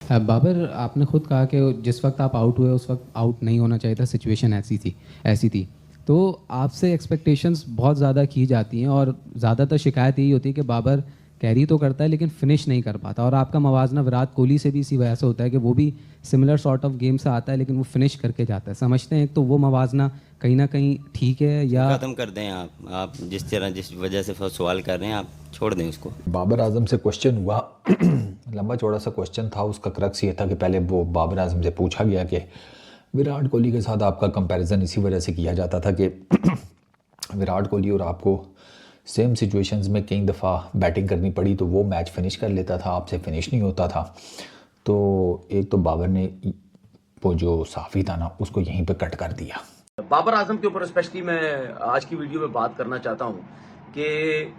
बाबर, आपने खुद कहा कि जिस वक्त आप आउट हुए उस वक्त आउट नहीं होना चाहिए था, सिचुएशन ऐसी थी। तो आपसे एक्सपेक्टेशंस बहुत ज़्यादा की जाती हैं और ज़्यादातर शिकायत यही होती है कि बाबर कैरी तो करता है लेकिन फिनिश नहीं कर पाता, और आपका मवाजना विराट कोहली से भी इसी वजह से होता है कि वो भी सिमिलर सॉर्ट ऑफ गेम से आता है लेकिन वो फिनिश करके जाता है। समझते हैं तो वो मवाजना कहीं ना कहीं ठीक है, या ख़त्म कर दें आप जिस तरह जिस वजह से सवाल कर रहे हैं आप छोड़ दें उसको। बाबर आजम से क्वेश्चन हुआ लंबा चौड़ा सा क्वेश्चन था। उसका क्रक्स ये था कि पहले वो बाबर आजम से पूछा गया कि विराट कोहली के साथ आपका कंपैरिजन इसी वजह से किया जाता था कि विराट कोहली और आपको सेम सिचुएशंस में कई दफ़ा बैटिंग करनी पड़ी तो वो मैच फिनिश कर लेता था, आपसे फिनिश नहीं होता था। तो एक तो बाबर ने वो जो साफ़ी था ना उसको यहीं पे कट कर दिया। बाबर आजम के ऊपर स्पेशली मैं आज की वीडियो में बात करना चाहता हूं कि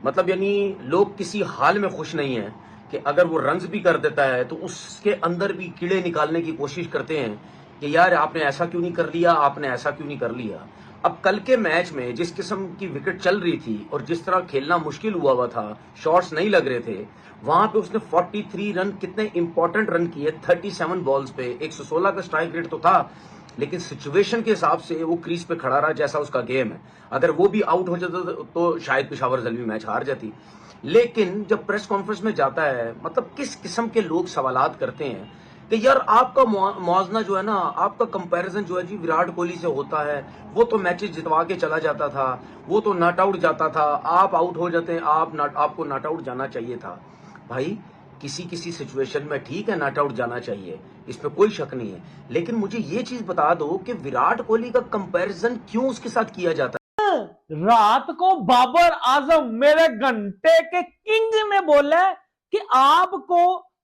मतलब यानी लोग किसी हाल में खुश नहीं हैं कि अगर वो रन्स भी कर देता है तो उसके अंदर भी कीड़े निकालने की कोशिश करते हैं कि यार आपने ऐसा क्यों नहीं कर लिया, आपने ऐसा क्यों नहीं कर लिया। अब कल के मैच में जिस किस्म की विकेट चल रही थी और जिस तरह खेलना मुश्किल हुआ था, शॉट्स नहीं लग रहे थे, वहां पे उसने 43 रन, कितने इंपॉर्टेंट रन किए 37 बॉल्स पे। 116 का स्ट्राइक रेट तो था लेकिन सिचुएशन के हिसाब से वो क्रीज पे खड़ा रहा जैसा उसका गेम है। अगर वो भी आउट हो जाता तो शायद पेशावर जलवी मैच हार जाती। लेकिन जब प्रेस कॉन्फ्रेंस में जाता है, मतलब किस किस्म के लोग सवालात करते हैं कि यार आपका मुआवजना जो है ना, आपका कंपैरिजन जो है जी विराट कोहली से होता है, वो तो मैचेस जितवा के चला जाता था, वो तो नॉट आउट जाता था, आप आउट हो जाते हैं, आपको नॉट आउट जाना चाहिए था। भाई किसी किसी सिचुएशन में ठीक है नॉट आउट जाना चाहिए, इसमें कोई शक नहीं है, लेकिन मुझे ये चीज बता दो कि विराट कोहली का कंपैरिजन क्यों उसके साथ किया जाता है। रात को बाबर आजम मेरे घंटे के किंग ने बोला कि आपको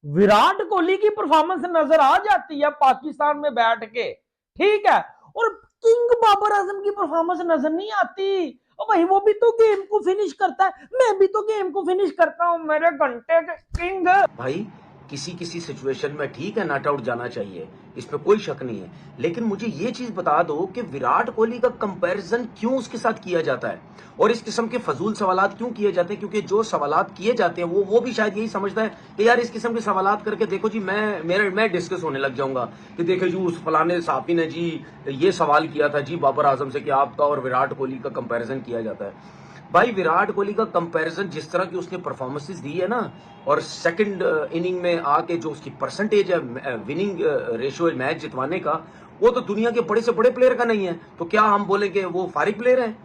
विराट कोहली की परफॉर्मेंस नजर आ जाती है पाकिस्तान में बैठ के, ठीक है, और किंग बाबर आजम की परफॉर्मेंस नजर नहीं आती। और भाई वो भी तो गेम को फिनिश करता है, मैं भी तो गेम को फिनिश करता हूं मेरे घंटे के किंग। भाई किसी किसी सिचुएशन में ठीक है नॉट आउट जाना चाहिए, इसमें कोई शक नहीं है, लेकिन मुझे ये चीज बता दो कि विराट कोहली का कंपैरिजन क्यों उसके साथ किया जाता है और इस किस्म के फजूल सवालात क्यों किए जाते हैं। क्योंकि जो सवालात किए जाते हैं वो भी शायद यही समझता है कि यार इस किस्म के सवालात करके देखो जी मैं डिस्कस होने लग जाऊंगा कि देखो जी उस फलाने साफी ने जी ये सवाल किया था जी बाबर आजम से कि आपका और विराट कोहली का कंपेरिजन किया जाता है। भाई विराट कोहली का कंपैरिजन जिस तरह की उसने परफॉर्मेंसेस दी है ना, और सेकंड इनिंग में आके जो उसकी परसेंटेज है विनिंग रेशियो मैच जितवाने का, वो तो दुनिया के बड़े से बड़े प्लेयर का नहीं है। तो क्या हम बोलेंगे वो फारिग प्लेयर है,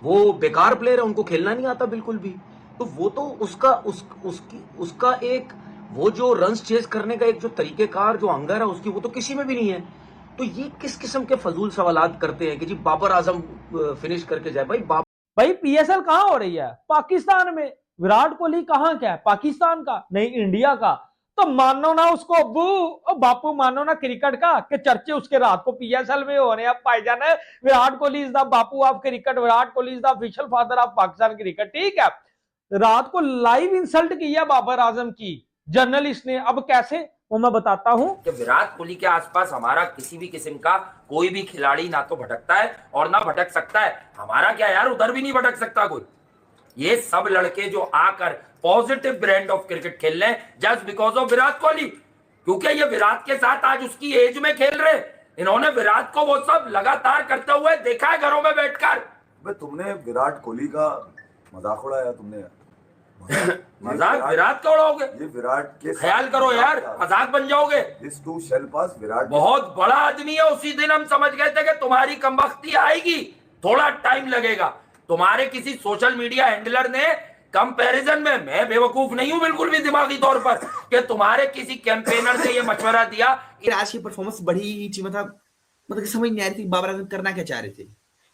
वो बेकार प्लेयर है, उनको खेलना नहीं आता बिल्कुल भी। तो वो तो उसका एक वो जो रन्स चेज करने का एक जो तरीकेकार जो हंगर है उसकी, वो तो किसी में भी नहीं है। तो ये किस किस्म के फजूल सवालात करते हैं कि जी बाबर आजम फिनिश करके जाए। भाई पीएसएल कहां हो रही है? पाकिस्तान में। विराट कोहली कहां क्या है? पाकिस्तान का नहीं, इंडिया का। तो मानो ना उसको अब्बू और बापू, मानो ना क्रिकेट का कि चर्चे उसके रात को पीएसएल में हो रहे हैं। भाईजान Virat Kohli is the Bapu of cricket, Virat Kohli is the official father of Pakistan cricket, ठीक है। रात को लाइव इंसल्ट किया बाबर आजम की जर्नलिस्ट ने। अब कैसे, वो मैं बताता हूं कि विराट कोहली के आसपास हमारा किसी भी किस्म का कोई भी खिलाड़ी ना तो भटकता है और ना भटक सकता है। हमारा क्या यार, उधर भी नहीं भटक सकता कोई। ये सब लड़के जो आकर पॉजिटिव ब्रांड ऑफ क्रिकेट खेल रहे हैं just because of Virat Kohli, क्योंकि ये विराट के साथ आज उसकी एज में खेल रहे। इन्होंने विराट को वो सब लगातार करते हुए देखा है घरों में बैठकर। तुमने विराट कोहली का मजाक उड़ाया, तुमने मजाक विराट का उड़ाओगे? ये विराट के ख्याल करो यार, मजाक बन जाओगे। दिस टू शेल पास विराट बहुत बड़ा आदमी है। उसी दिन हम समझ गए थे कि तुम्हारी कमबख्ती आएगी, थोड़ा टाइम लगेगा। तुम्हारे किसी सोशल मीडिया हैंडलर ने कंपैरिजन में, मैं बेवकूफ नहीं हूं बिल्कुल भी दिमागी तौर पर, कि तुम्हारे किसी कैंपेनर ने ये मशवरा दिया। आज की परफॉर्मेंस बड़ी ही अच्छी, मतलब समझ नहीं आ रही थी बाबर आजम करना क्या चाह रहे थे।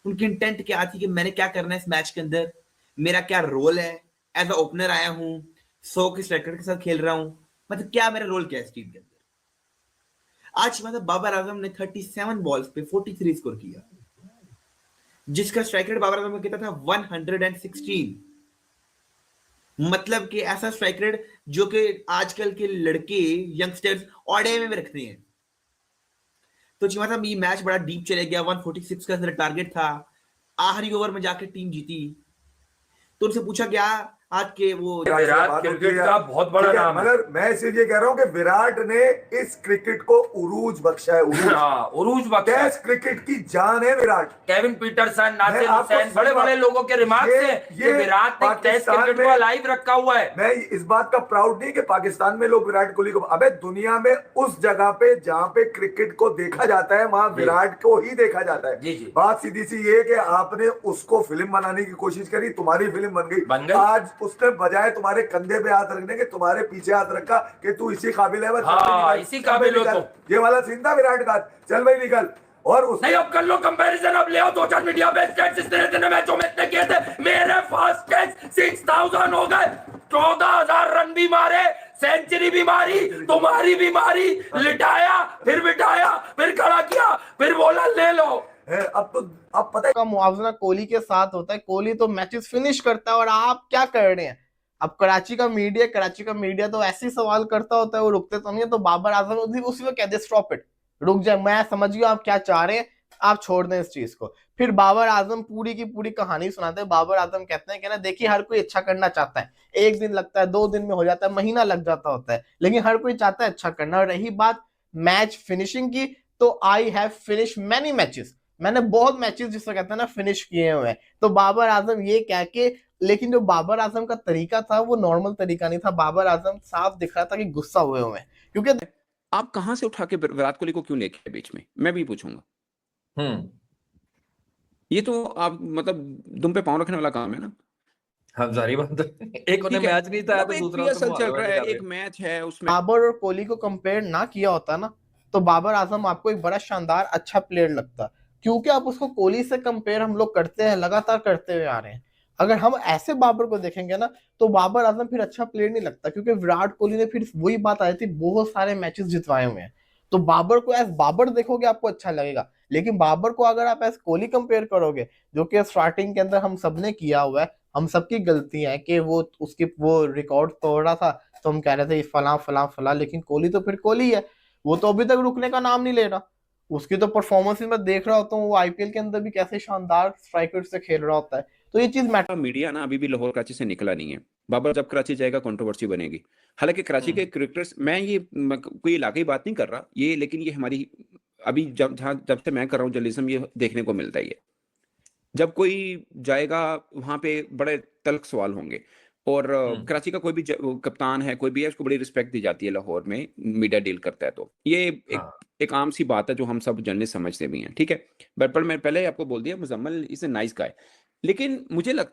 उनकी इंटेंट क्या थी कि मैंने क्या करना है इस मैच के अंदर, मेरा क्या रोल है, एज अ ओपनर आया हूं, 100 के स्ट्राइकर के साथ खेल रहा हूं, मतलब क्या मेरा रोल क्या है इस टीम के अंदर। आज मतलब बाबर आजम ने 37 बॉल्स पे 43 स्कोर किया, जिसका स्ट्राइक रेट बाबर आजम का कितना था 116। मतलब कि ऐसा स्ट्राइक रेट जो कि आजकल के लड़के यंगस्टर्स ऑडे में रखते हैं। तो जी मतलब ये मैच बड़ा डीप चले गया, 146 का टारगेट था, आखिरी ओवर में जाकर टीम जीती। तो उनसे पूछा गया आज के वो विराट बात होती क्रिकेट है। का बहुत बड़ा ठीक है, नाम है। मगर मैं सिर्फ ये कह रहा हूँ कि विराट ने इस क्रिकेट को उरूज बख्शा है। उरूज हाँ, उरूज बख्शा है। टेस्ट क्रिकेट की जान है विराट। केविन पीटरसन, नासिर आपको हुसैन, बड़े बड़े लोगों के रिमार्क्स ये- हैं कि ये विराट ने टेस्ट पाकिस्तान क्रिकेट को में- अलाइव रखा हुआ है। मैं इस बात का प्राउड नहीं कि पाकिस्तान में लोग विराट कोहली को, अबे दुनिया में उस जगह पे जहां पे क्रिकेट को देखा जाता है वहां विराट को ही देखा जाता है। जी, जी। बात सीधी सी ये कि आपने उसको फिल्म बनाने की कोशिश करी, तुम्हारी फिल्म बन गई। आज उसने बजाय तुम्हारे कंधे पे हाथ रखने के तुम्हारे पीछे हाथ रखा कि तू इसी काबिल है, बस हाँ, चल भाई निकल, इसी चल भाई काबिल हो निकल। तुम। ये वाला सीन था विराट का, चल भाई निकल। और उस नहीं, अब कर लो कंपैरिजन, अब ले आओ सोशल मीडिया पे स्टेट्स इतने मैचों में इतने किए थे, मेरे फास्टेस्ट 6000 हो गए, 14000 रन भी मारे, सेंचुरी भी मारी, तुम्हारी भी मारी, लिटाया, फिर बिठाया, फिर खड़ा किया, फिर बोला ले लो। अब पता है का मुआवजा कोहली के साथ होता है। कोहली तो मैचेस फिनिश करता है और आप क्या कर रहे हैं। अब कराची का मीडिया तो ऐसे सवाल करता होता है, वो रुकते तो नहीं है। तो बाबर आजम उसी में कहते स्टॉप इट, रुक जाए, मैं समझ गया आप क्या चाह रहे हैं, आप छोड़ दें इस चीज को। फिर बाबर आजम पूरी की पूरी कहानी सुनाते हैं। बाबर आजम कहते हैं कि ना देखिए, हर कोई अच्छा करना चाहता है, एक दिन लगता है, 2 दिन में हो जाता है, महीना लग जाता होता है, लेकिन हर कोई चाहता है अच्छा करना। और रही बात मैच फिनिशिंग की, तो I have finish many matches, मैंने बहुत मैचेस जिसको कहते हैं ना फिनिश किए हुए हैं। तो बाबर आजम ये कह के, लेकिन जो बाबर आजम का तरीका था वो नॉर्मल तरीका नहीं था। बाबर आजम साफ दिख रहा था कि गुस्सा हुए हुए हैं, क्योंकि आप कहां से उठा के विराट कोहली को क्यों लेके आए बीच में, मैं भी पूछूंगा। ये तो आप मतलब दुम पे पांव रखने वाला काम है ना। हाँ, जारी बात है। एक उन्हें ठीक है, मैच नहीं था तो एक दूसरा PSL चल रहा है, एक मैच है उसमें। बाबर और कोहली को कंपेयर ना किया होता ना, तो बाबर आजम आपको एक बड़ा शानदार अच्छा प्लेयर लगता, क्योंकि आप उसको कोहली से कंपेयर हम लोग करते हैं, लगातार करते हुए आ रहे हैं। अगर हम ऐसे बाबर को देखेंगे ना, तो बाबर आजम फिर अच्छा प्लेयर नहीं लगता, क्योंकि विराट कोहली ने फिर वही बात आई थी, बहुत सारे मैचेस जितवाए हुए हैं। तो बाबर को एज बाबर देखोगे आपको अच्छा लगेगा, लेकिन बाबर को अगर आप एज कोहली कंपेयर करोगे, जो कि स्टार्टिंग के अंदर हम सबने किया हुआ है, हम सबकी गलती है कि वो उसकी वो रिकॉर्ड तोड़ रहा था, तो हम कह रहे थे फला फला फला, लेकिन कोहली तो फिर कोहली है, वो तो अभी तक रुकने का नाम नहीं ले रहा। उसकी तो परफॉर्मेंस मैं देख रहा होता हूँ, वो आईपीएल के अंदर भी कैसे शानदार स्ट्राइकर से खेल रहा होता है। तो ये चीज मैटर। मीडिया ना अभी भी लाहौर कराची से निकला नहीं है। बाबर जब कराची जाएगा कंट्रोवर्सी बनेगी। हालांकि कराची के क्रिकेटर्स, मैं ये कोई इलाके बात नहीं कर रहा ये, लेकिन ये हमारी अभी जब से मैं कर रहा हूँ जर्नलिज्म, ये देखने को मिलता है। जब कोई जाएगा वहां पे बड़े तल्ख सवाल होंगे, और कराची का कोई भी कप्तान है, कोई भी है, उसको बड़ी रिस्पेक्ट दी जाती है लाहौर में, मीडिया डील करता है। तो ये एक आम सी बात है जो हम सब जर्नलिस्ट समझते भी हैं, ठीक है। पर मैं पहले आपको बोल दिया, Muzammil is a nice guy, लेकिन मुझे लगता है